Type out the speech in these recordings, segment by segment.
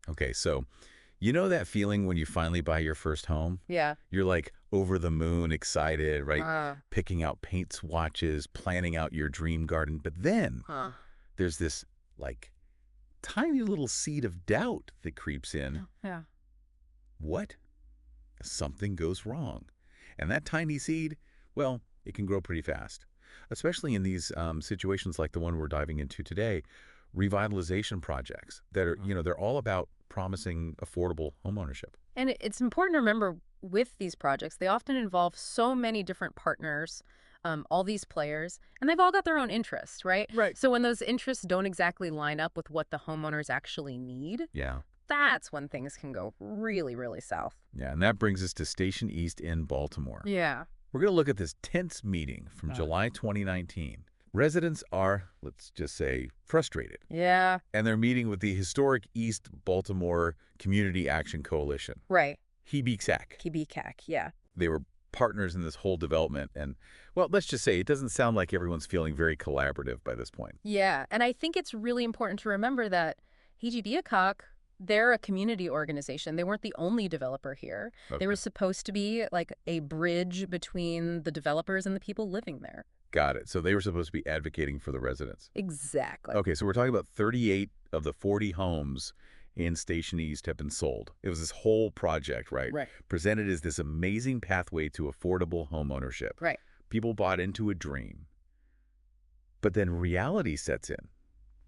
Okay, so you know that feeling when you finally buy your first home? Yeah. You're like over the moon, excited, right? Uh, Picking out paint swatches, planning out your dream garden. But then huh. there's this like tiny little seed of doubt that creeps in. Yeah. What? Something goes wrong. And that tiny seed, well, it can grow pretty fast, especially in these situations like the one we're diving into today, revitalization projects that are, they're all about promising affordable homeownership. And it's important to remember with these projects, they often involve so many different partners, all these players, and they've all got their own interests, right? Right. So when those interests don't exactly line up with what the homeowners actually need, Yeah. that's when things can go really, really south. Yeah, and that brings us to Station East in Baltimore. Yeah. We're going to look at this tense meeting from July 2019. Residents are, let's just say, frustrated. Yeah. And they're meeting with the historic East Baltimore Community Action Coalition, Right. HEBCAC. HEBCAC, yeah. They were partners in this whole development. And, well, let's just say it doesn't sound like everyone's feeling very collaborative by this point. Yeah, and I think it's really important to remember that HEBCAC, they're a community organization. They weren't the only developer here. They were supposed to be like a bridge between the developers and the people living there. Got it. So they were supposed to be advocating for the residents. Exactly. Okay, so we're talking about 38 of the 40 homes in Station East have been sold. It was this whole project, right? Right. Presented as this amazing pathway to affordable home ownership. Right. People bought into a dream. But then reality sets in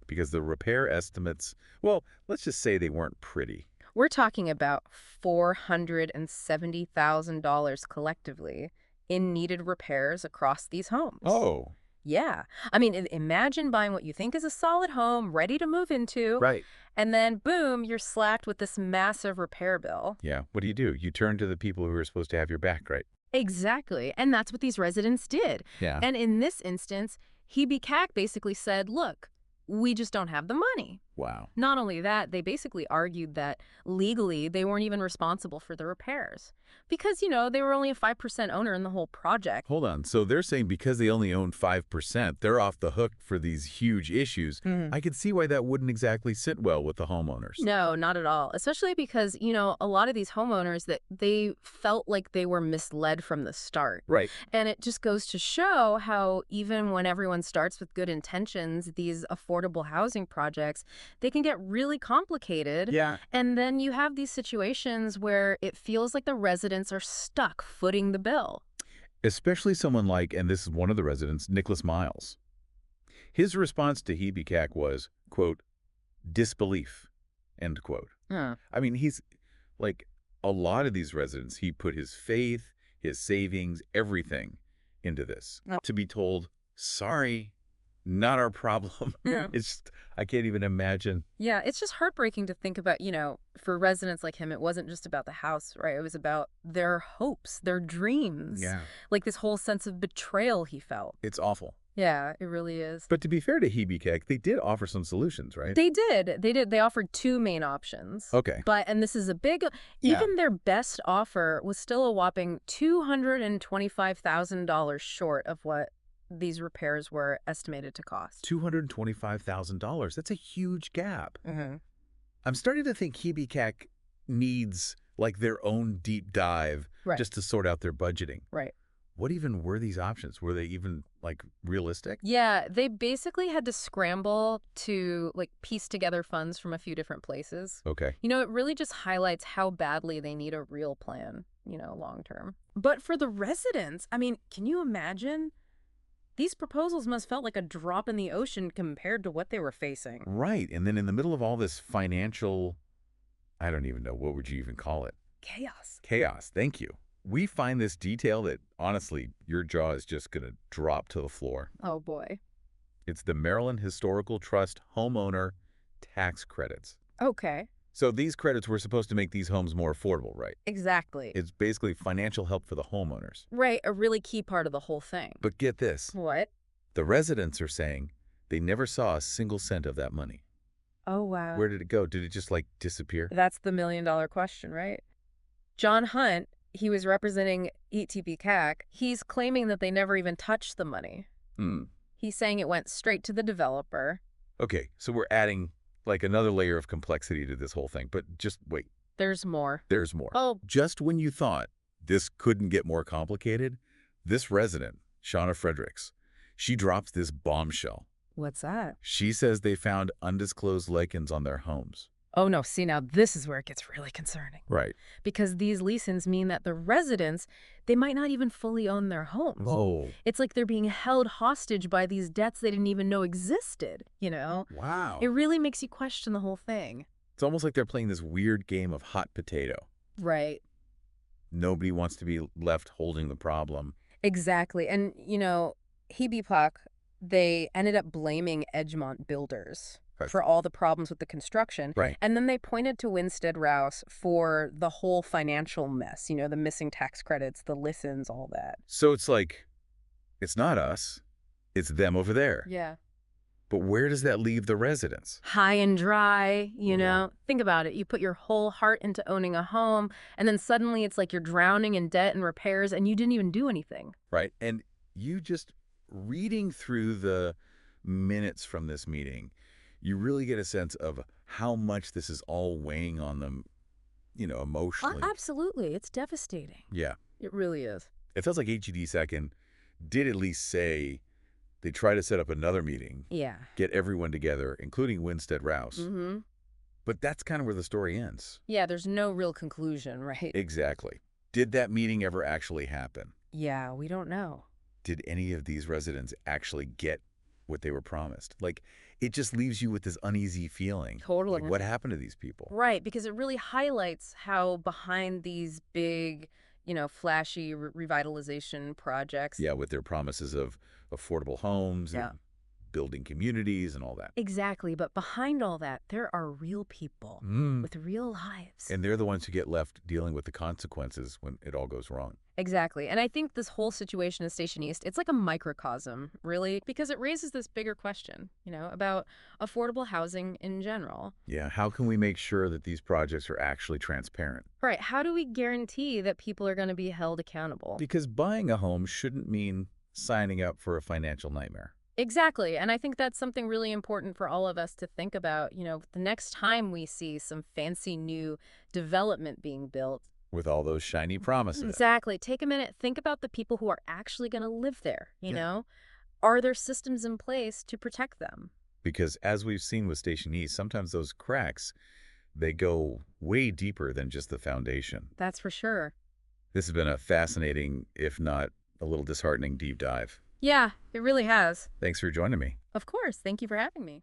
because the repair estimates, well, let's just say they weren't pretty. We're talking about $470,000 collectively in needed repairs across these homes. Oh. Yeah. I mean, imagine buying what you think is a solid home, ready to move into, Right. and then boom, you're slapped with this massive repair bill. Yeah. What do? You turn to the people who are supposed to have your back, right? Exactly. And that's what these residents did. Yeah. And in this instance, HEBCAC basically said, look, we just don't have the money. Wow. Not only that, they basically argued that legally they weren't even responsible for the repairs because, they were only a 5% owner in the whole project. Hold on. So they're saying because they only own 5%, they're off the hook for these huge issues. I could see why that wouldn't exactly sit well with the homeowners. No, not at all. Especially because, a lot of these homeowners that they felt like they were misled from the start. Right. And it just goes to show how even when everyone starts with good intentions, these affordable housing projects, they can get really complicated. Yeah. And then you have these situations where it feels like the residents are stuck footing the bill. Especially someone like, and this is one of the residents, Nicholas Miles. His response to HEBCAC was, quote, disbelief, end quote. Huh. I mean, he's like a lot of these residents, he put his faith, his savings, everything into this. Oh. To be told, sorry, not our problem. Yeah. It's just, I can't even imagine. Yeah, it's just heartbreaking to think about, for residents like him, it wasn't just about the house, right? It was about their hopes, their dreams. Yeah. Like this whole sense of betrayal he felt. It's awful. Yeah, it really is. But to be fair to HEBCAC, they did offer some solutions, right? They did. They offered two main options. Okay. And this is a big, even their best offer was still a whopping $225,000 short of what these repairs were estimated to cost. $225,000. That's a huge gap. Mm-hmm. I'm starting to think HEBCAC needs like their own deep dive just to sort out their budgeting. Right. What even were these options? Were they even like realistic? Yeah, they basically had to scramble to piece together funds from a few different places. Okay. It really just highlights how badly they need a real plan, long term. But for the residents, I mean, can you imagine? These proposals must felt like a drop in the ocean compared to what they were facing. Right. And then in the middle of all this financial, I don't even know, what would you even call it? Chaos. Chaos. Thank you. We find this detail that, honestly, your jaw is just going to drop to the floor. Oh, boy. It's the Maryland Historical Trust homeowner tax credits. Okay. So these credits were supposed to make these homes more affordable, right? Exactly. It's basically financial help for the homeowners. Right, a really key part of the whole thing. But get this. What? The residents are saying they never saw a single cent of that money. Oh, wow. Where did it go? Did it just, disappear? That's the million-dollar question, right? John Hunt, he was representing HEBCAC. He's claiming that they never even touched the money. He's saying it went straight to the developer. Okay, so we're adding like another layer of complexity to this whole thing. But just wait, There's more. there's more. Oh, Just when you thought this couldn't get more complicated, this resident, Shauna Fredericks, she drops this bombshell. what's that? She says they found undisclosed lichens on their homes. Oh, no. See, now this is where it gets really concerning. Right. Because these liens mean that the residents, they might not even fully own their homes. Oh. It's like they're being held hostage by these debts they didn't even know existed, you know? Wow. It really makes you question the whole thing. It's almost like they're playing this weird game of hot potato. Right. Nobody wants to be left holding the problem. Exactly. And, HEBCAC, they ended up blaming Edgemont Builders Right. for all the problems with the construction. Right. And then they pointed to Winstead Rouse for the whole financial mess, the missing tax credits, the listens, all that. So it's like, it's not us, it's them over there. Yeah. But where does that leave the residents? High and dry, Yeah. Think about it. You put your whole heart into owning a home, and then suddenly it's like you're drowning in debt and repairs, and you didn't even do anything. Right. And you just reading through the minutes from this meeting, you really get a sense of how much this is all weighing on them, emotionally. Absolutely. It's devastating. Yeah. It really is. It feels like HEDSEC did at least say they try to set up another meeting, Yeah. get everyone together, including Winstead Rouse. Mm-hmm. But that's kind of where the story ends. Yeah, there's no real conclusion, right? Exactly. Did that meeting ever actually happen? Yeah, we don't know. Did any of these residents actually get what they were promised? Like, it just leaves you with this uneasy feeling. Totally. Like, what happened to these people? Right, because it really highlights how behind these big, flashy revitalization projects. Yeah, with their promises of affordable homes Yeah. and building communities and all that. Exactly, but behind all that, there are real people with real lives. And they're the ones who get left dealing with the consequences when it all goes wrong. Exactly. And I think this whole situation in Station East, it's like a microcosm, really, because it raises this bigger question, about affordable housing in general. Yeah, how can we make sure that these projects are actually transparent? Right. How do we guarantee that people are going to be held accountable? Because buying a home shouldn't mean signing up for a financial nightmare. Exactly. And I think that's something really important for all of us to think about, the next time we see some fancy new development being built. With all those shiny promises. Exactly. Take a minute. Think about the people who are actually going to live there, know? Are there systems in place to protect them? Because as we've seen with Station East, sometimes those cracks, they go way deeper than just the foundation. That's for sure. This has been a fascinating, if not a little disheartening, deep dive. Yeah, it really has. Thanks for joining me. Of course. Thank you for having me.